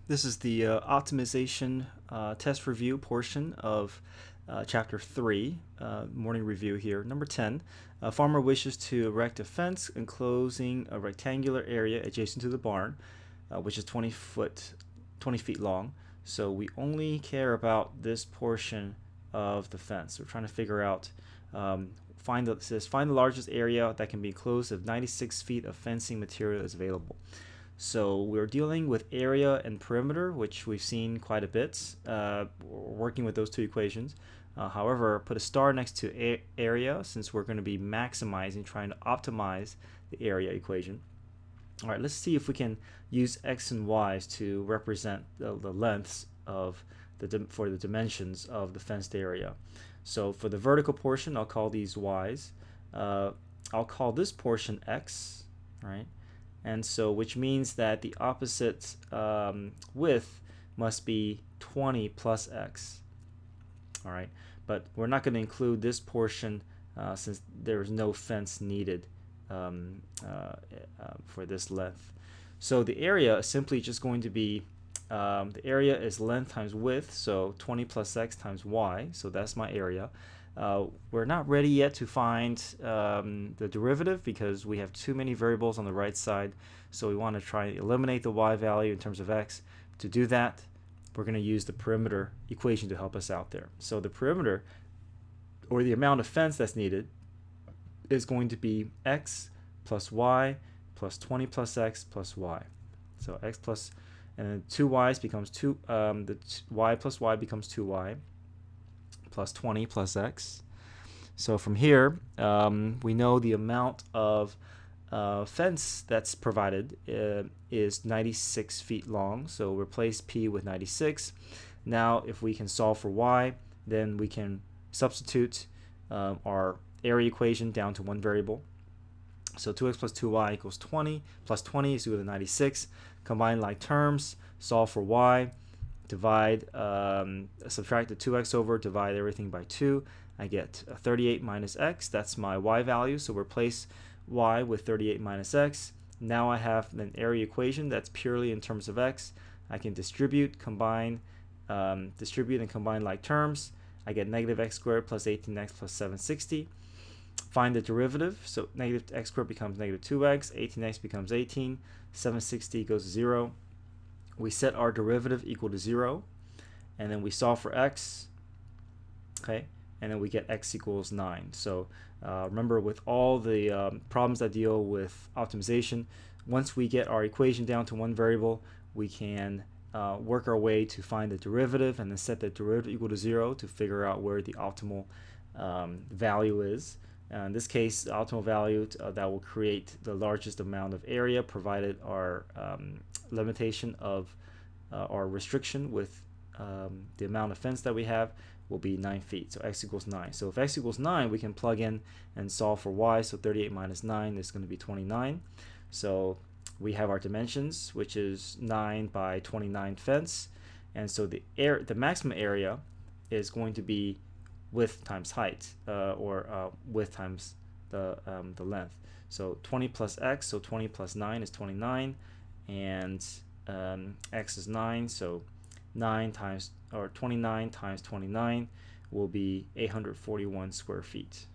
This is the optimization test review portion of Chapter 3, morning review here. Number 10, a farmer wishes to erect a fence enclosing a rectangular area adjacent to the barn, which is 20 feet long. So we only care about this portion of the fence. We're trying to figure out, find the largest area that can be enclosed if 96 feet of fencing material is available. So we're dealing with area and perimeter, which we've seen quite a bit, working with those two equations. However, put a star next to area since we're going to be maximizing, trying to optimize the area equation. All right, let's see if we can use x and y's to represent the lengths of for the dimensions of the fenced area. So for the vertical portion, I'll call these y's. I'll call this portion x, right? And so, which means that the opposite width must be 20 plus x. All right, but we're not going to include this portion since there is no fence needed for this length. So the area is simply just going to be the area is length times width, so 20 plus x times y. So that's my area. We're not ready yet to find the derivative because we have too many variables on the right side, so we want to try and eliminate the y value in terms of x. To do that, we're going to use the perimeter equation to help us out there. So the perimeter, or the amount of fence that's needed, is going to be x plus y plus 20 plus x plus y. So x plus, and then 2y's becomes 2, y plus y becomes 2y plus 20 plus x. So from here, we know the amount of fence that's provided is 96 feet long. So replace p with 96. Now if we can solve for y, then we can substitute our area equation down to one variable. So 2x plus 2y equals 20, plus 20 is equal to 96. Combine like terms, solve for y, divide, subtract the 2x over, divide everything by 2. I get 38 minus x. That's my y value. So replace y with 38 minus x. Now I have an area equation that's purely in terms of x. I can distribute, combine, distribute and combine like terms. I get negative x squared plus 18x plus 760. Find the derivative. So negative x squared becomes negative 2x. 18x becomes 18. 760 goes to 0. We set our derivative equal to 0, and then we solve for x, okay, and then we get x equals 9. So remember, with all the problems that deal with optimization, once we get our equation down to one variable, we can work our way to find the derivative and then set the derivative equal to 0 to figure out where the optimal value is. In this case, the optimal value that will create the largest amount of area, provided our limitation of our restriction with the amount of fence that we have, will be 9 feet. So x equals 9. So if x equals 9, we can plug in and solve for y. So 38 minus 9 is going to be 29. So we have our dimensions, which is 9 by 29 fence. And so the maximum area is going to be width times height, or width times the length. So 20 plus x, so 20 plus 9 is 29, and x is 9, so 9 times, or 29 times 29 will be 841 square feet.